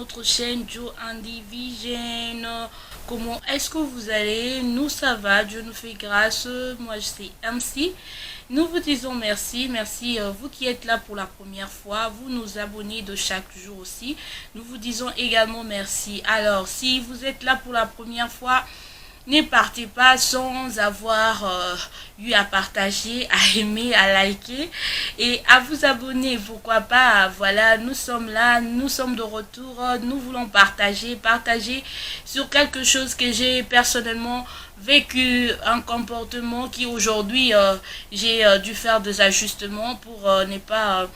votre chaîne Joe Andy Vision. Comment est-ce que vous allez? Nous ça va, Dieu nous fait grâce. Moi c'est MC. Nous vous disons merci, merci vous qui êtes là pour la première fois, vous nous abonnez de chaque jour aussi. Nous vous disons également merci. Alors si vous êtes là pour la première fois, ne partez pas sans avoir eu à partager, à aimer, à liker et à vous abonner. Pourquoi pas? Voilà, nous sommes là, nous sommes de retour. Nous voulons partager sur quelque chose que j'ai personnellement vécu, un comportement qui aujourd'hui j'ai dû faire des ajustements pour ne pas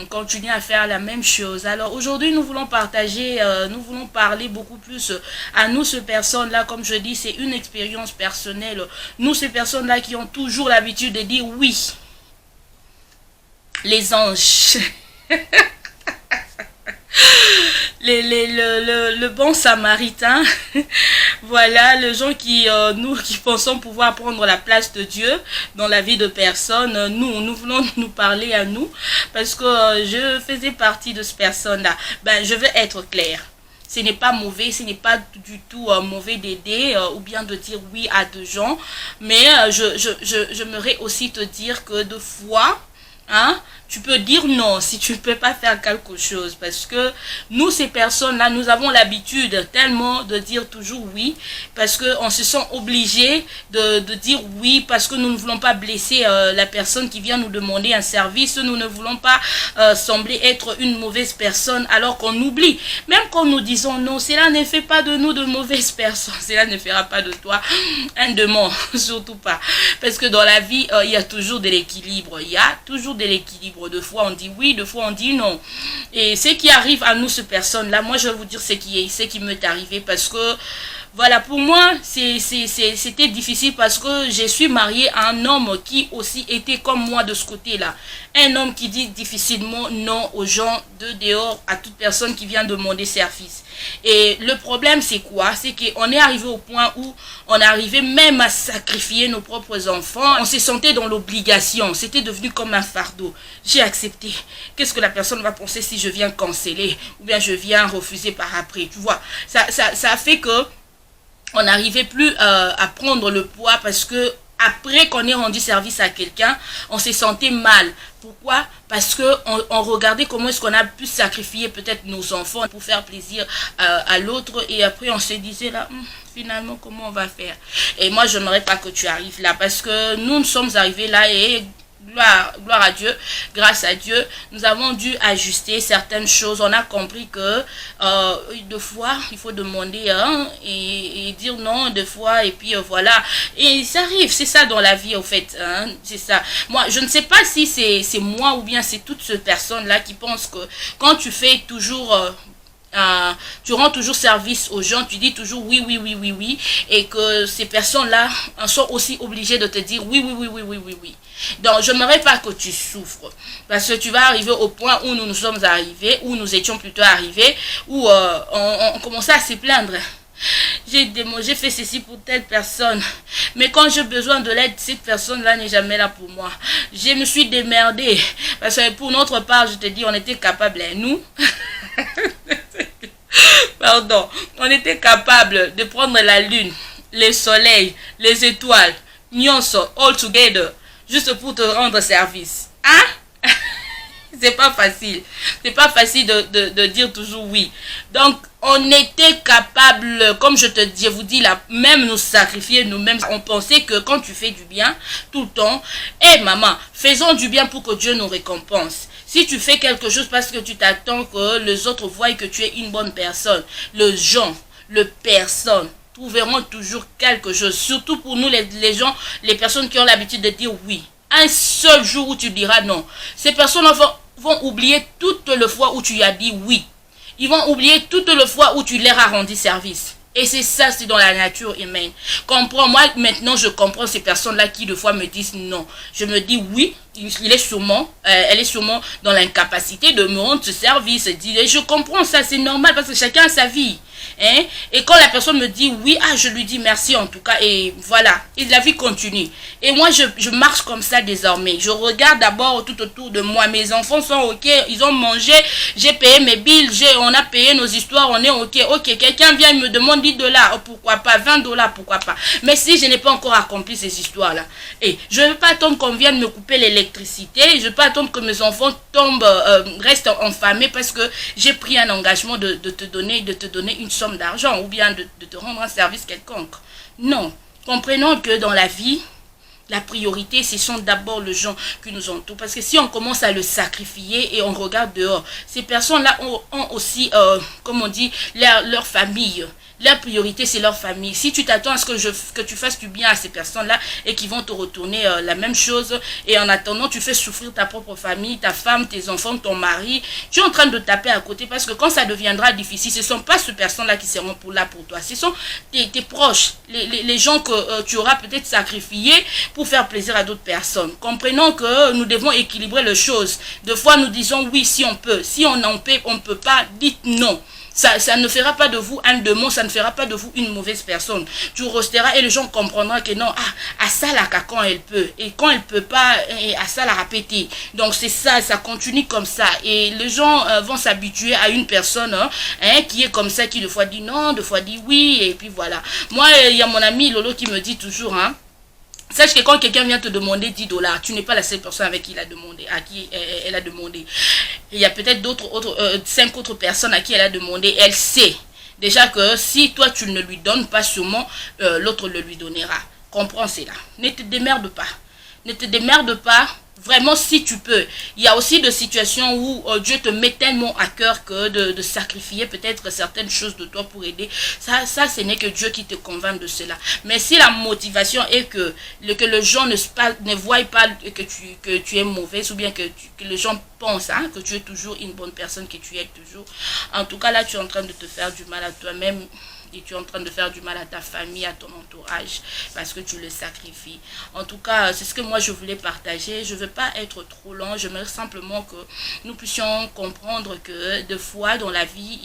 continuer à faire la même chose. Alors aujourd'hui nous voulons partager, nous voulons parler beaucoup plus à nous ces personnes là, comme je dis, c'est une expérience personnelle. Nous ces personnes là qui ont toujours l'habitude de dire oui, les anges. Le bon samaritain. Voilà, les gens qui nous qui pensons pouvoir prendre la place de Dieu dans la vie de personne. Nous voulons nous parler à nous parce que je faisais partie de ces personnes là. Ben je veux être clair, ce n'est pas mauvais, ce n'est pas du tout mauvais d'aider ou bien de dire oui à des gens, mais j'aimerais aussi te dire que de fois, hein, tu peux dire non si tu ne peux pas faire quelque chose, parce que nous ces personnes là, nous avons l'habitude tellement de dire toujours oui, parce que on se sent obligé de dire oui, parce que nous ne voulons pas blesser la personne qui vient nous demander un service. Nous ne voulons pas sembler être une mauvaise personne, alors qu'on oublie, même quand nous disons non, cela ne fait pas de nous de mauvaises personnes, cela ne fera pas de toi un démon, surtout pas, parce que dans la vie il y a toujours de l'équilibre, il y a toujours de l'équilibre. De fois on dit oui, de fois on dit non. Et ce qui arrive à nous, ces personnes-là, moi je vais vous dire ce qui m'est arrivé, parce que voilà, pour moi c'était difficile, parce que je suis mariée à un homme qui aussi était comme moi de ce côté-là. Un homme qui dit difficilement non aux gens de dehors, à toute personne qui vient demander service. Et le problème c'est quoi? C'est qu'on est arrivé au point où on arrivait même à sacrifier nos propres enfants. On se sentait dans l'obligation, c'était devenu comme un fardeau. J'ai accepté. Qu'est-ce que la personne va penser si je viens canceller ou bien je viens refuser par après? Tu vois, ça a fait que on n'arrivait plus à prendre le poids, parce que après qu'on ait rendu service à quelqu'un, on se sentait mal. Pourquoi? Parce que on regardait comment est-ce qu'on a pu sacrifier peut-être nos enfants pour faire plaisir à l'autre, et après on se disait là, finalement comment on va faire? Et moi je n'aimerais pas que tu arrives là, parce que nous sommes arrivés là, et gloire à Dieu, grâce à Dieu, nous avons dû ajuster certaines choses. On a compris que deux fois il faut demander et dire non deux fois, et puis voilà, et ça arrive, c'est ça dans la vie au fait, hein, c'est ça. Moi je ne sais pas si c'est moi ou bien c'est toutes ces personnes là qui pensent que quand tu fais toujours tu rends toujours service aux gens, tu dis toujours oui, oui, oui, oui, oui, et que ces personnes-là sont aussi obligées de te dire oui, oui, oui, oui, oui, oui, oui. Donc, je n'aimerais pas que tu souffres, parce que tu vas arriver au point où nous sommes arrivés, où nous étions plutôt arrivés, où on commençait à se plaindre. J'ai fait ceci pour telle personne, mais quand j'ai besoin de l'aide, cette personne-là n'est jamais là pour moi. Je me suis démerdée, parce que pour notre part, je te dis, on était capables, nous, pardon, on était capable de prendre la lune, les soleils, les étoiles, nyonso, all together, juste pour te rendre service. Hein? C'est pas facile. C'est pas facile de dire toujours oui. Donc, on était capable, comme je vous dis là, même nous sacrifier nous-mêmes. On pensait que quand tu fais du bien, tout le temps, maman, faisons du bien pour que Dieu nous récompense. Si tu fais quelque chose parce que tu t'attends que les autres voient que tu es une bonne personne, les gens, les personnes trouveront toujours quelque chose. Surtout pour nous les gens, les personnes qui ont l'habitude de dire oui. Un seul jour où tu diras non, ces personnes vont oublier toutes les fois où tu as dit oui. Ils vont oublier toutes les fois où tu leur as rendu service. Et c'est ça, c'est dans la nature humaine. Comprends, moi maintenant je comprends ces personnes-là qui de fois me disent non. Je me dis oui, elle est sûrement dans l'incapacité de me rendre ce service. Et je comprends ça, c'est normal, parce que chacun a sa vie. Hein? Et quand la personne me dit oui, ah, je lui dis merci en tout cas. Et voilà, et la vie continue. Et moi, je marche comme ça désormais. Je regarde d'abord tout autour de moi. Mes enfants sont ok, ils ont mangé, j'ai payé mes billes, on a payé nos histoires, on est ok. Ok, quelqu'un vient et me demande 10 dollars, oh, pourquoi pas, 20 dollars, pourquoi pas. Mais si je n'ai pas encore accompli ces histoires-là, et je ne veux pas attendre qu'on vienne me couper l'électricité, je ne veux pas attendre que mes enfants tombent, restent enfamés parce que j'ai pris un engagement de te donner une somme d'argent ou bien de te rendre un service quelconque. Non, comprenons que dans la vie, la priorité, ce sont d'abord les gens qui nous entourent. Parce que si on commence à le sacrifier et on regarde dehors, ces personnes-là ont aussi, comme on dit, leur famille. Leur priorité, c'est leur famille. Si tu t'attends à ce que tu fasses du bien à ces personnes-là et qu'ils vont te retourner la même chose, et en attendant, tu fais souffrir ta propre famille, ta femme, tes enfants, ton mari, tu es en train de taper à côté parce que quand ça deviendra difficile, ce ne sont pas ces personnes-là qui seront là pour toi. Ce sont tes proches, les gens que tu auras peut-être sacrifiés pour faire plaisir à d'autres personnes. Comprenons que nous devons équilibrer les choses. Des fois, nous disons oui si on peut. Si on en peut, on ne peut pas, dites non. Ça ne fera pas de vous un démon, ça ne fera pas de vous une mauvaise personne. Tu resteras et les gens comprendront que non, à ça la quand elle peut. Et quand elle peut pas, à ça la répéter. Donc c'est ça, ça continue comme ça. Et les gens vont s'habituer à une personne qui est comme ça, qui de fois dit non, de fois dit oui, et puis voilà. Moi, il y a mon ami Lolo qui me dit toujours, sache que quand quelqu'un vient te demander 10 dollars, tu n'es pas la seule personne avec qui il a demandé, à qui elle a demandé. Il y a peut-être 5 autres personnes à qui elle a demandé. Elle sait déjà que si toi tu ne lui donnes pas, sûrement l'autre le lui donnera. Comprends cela. Ne te démerde pas. Ne te démerde pas. Vraiment, si tu peux. Il y a aussi des situations où Dieu te met tellement à cœur que de sacrifier peut-être certaines choses de toi pour aider. Ça ce n'est que Dieu qui te convainc de cela. Mais si la motivation est que les gens ne voient pas que tu es mauvaise ou bien que les gens pensent que tu es toujours une bonne personne, que tu es toujours. En tout cas, là, tu es en train de te faire du mal à toi-même. Et tu es en train de faire du mal à ta famille, à ton entourage, parce que tu le sacrifies. En tout cas, c'est ce que moi je voulais partager. Je ne veux pas être trop long, j'aimerais simplement que nous puissions comprendre que des fois dans la vie,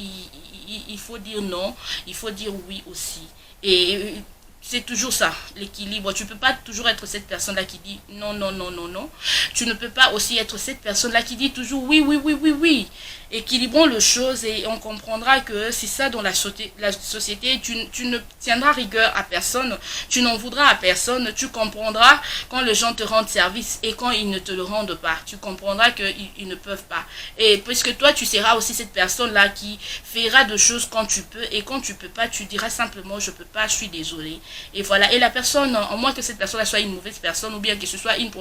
il faut dire non, il faut dire oui aussi. Et c'est toujours ça, l'équilibre. Tu ne peux pas toujours être cette personne-là qui dit non, non, non, non, non. Tu ne peux pas aussi être cette personne-là qui dit toujours oui, oui, oui, oui, oui. Équilibrons les choses et on comprendra que c'est ça dans la société. Tu ne tiendras rigueur à personne, tu n'en voudras à personne. Tu comprendras quand les gens te rendent service et quand ils ne te le rendent pas. Tu comprendras qu'ils ne peuvent pas. Et puisque toi, tu seras aussi cette personne-là qui fera des choses quand tu peux et quand tu peux pas, tu diras simplement je peux pas, je suis désolé. Et voilà. Et la personne, en moins que cette personne-là soit une mauvaise personne ou bien que ce soit une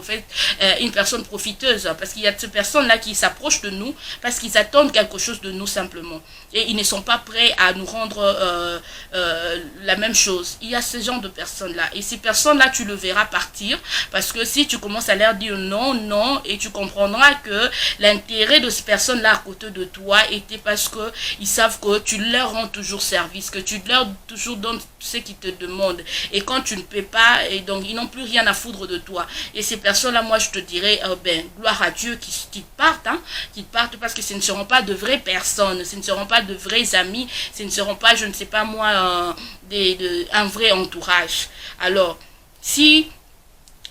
personne profiteuse, parce qu'il y a ces personnes-là qui s'approchent de nous parce qu'ils attendent quelque chose de nous simplement et ils ne sont pas prêts à nous rendre la même chose. Il y a ce genre de personnes là et ces personnes là tu le verras partir parce que si tu commences à leur dire non, non, et tu comprendras que l'intérêt de ces personnes là à côté de toi était parce que ils savent que tu leur rends toujours service, que tu leur toujours donnes ce qu'ils te demandent et quand tu ne peux pas, et donc ils n'ont plus rien à foutre de toi. Et ces personnes là, moi je te dirais gloire à Dieu qu'ils partent, qu'ils partent parce que ce ne seront pas de vraies personnes, ce ne seront pas de vrais amis, ce ne seront pas, je ne sais pas moi, un vrai entourage. Alors, si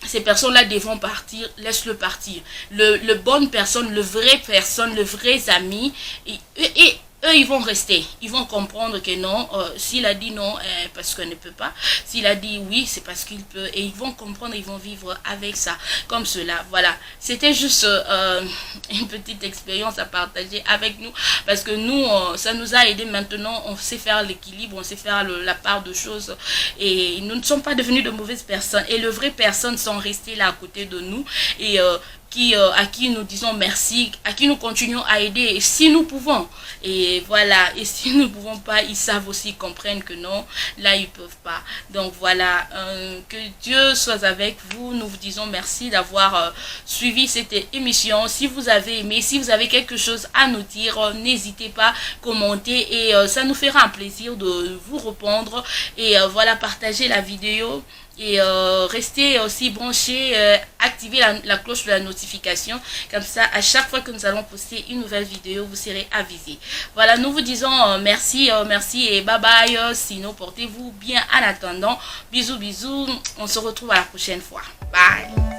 ces personnes-là devront partir, laisse-le partir. Le bonne personne, le vrai personne, le vrai ami, et eux, ils vont rester. Ils vont comprendre que non, s'il a dit non, parce qu'il ne peut pas. S'il a dit oui, c'est parce qu'il peut. Et ils vont comprendre, ils vont vivre avec ça, comme cela. Voilà. C'était juste une petite expérience à partager avec nous. Parce que nous, ça nous a aidé maintenant. On sait faire l'équilibre, on sait faire la part de choses. Et nous ne sommes pas devenus de mauvaises personnes. Et les vraies personnes sont restées là à côté de nous. Et à qui nous disons merci, à qui nous continuons à aider, et si nous pouvons, et voilà, et si nous ne pouvons pas, ils savent aussi, comprennent que non, là ils peuvent pas. Donc voilà, que Dieu soit avec vous. Nous vous disons merci d'avoir suivi cette émission. Si vous avez aimé, si vous avez quelque chose à nous dire, n'hésitez pas, commentez, et ça nous fera un plaisir de vous répondre. Et voilà, partagez la vidéo. et restez aussi branchés, activez la cloche de la notification, comme ça à chaque fois que nous allons poster une nouvelle vidéo, vous serez avisés. Voilà, nous vous disons merci, merci et bye bye. Sinon, portez-vous bien en attendant. Bisous, bisous. On se retrouve à la prochaine fois. Bye.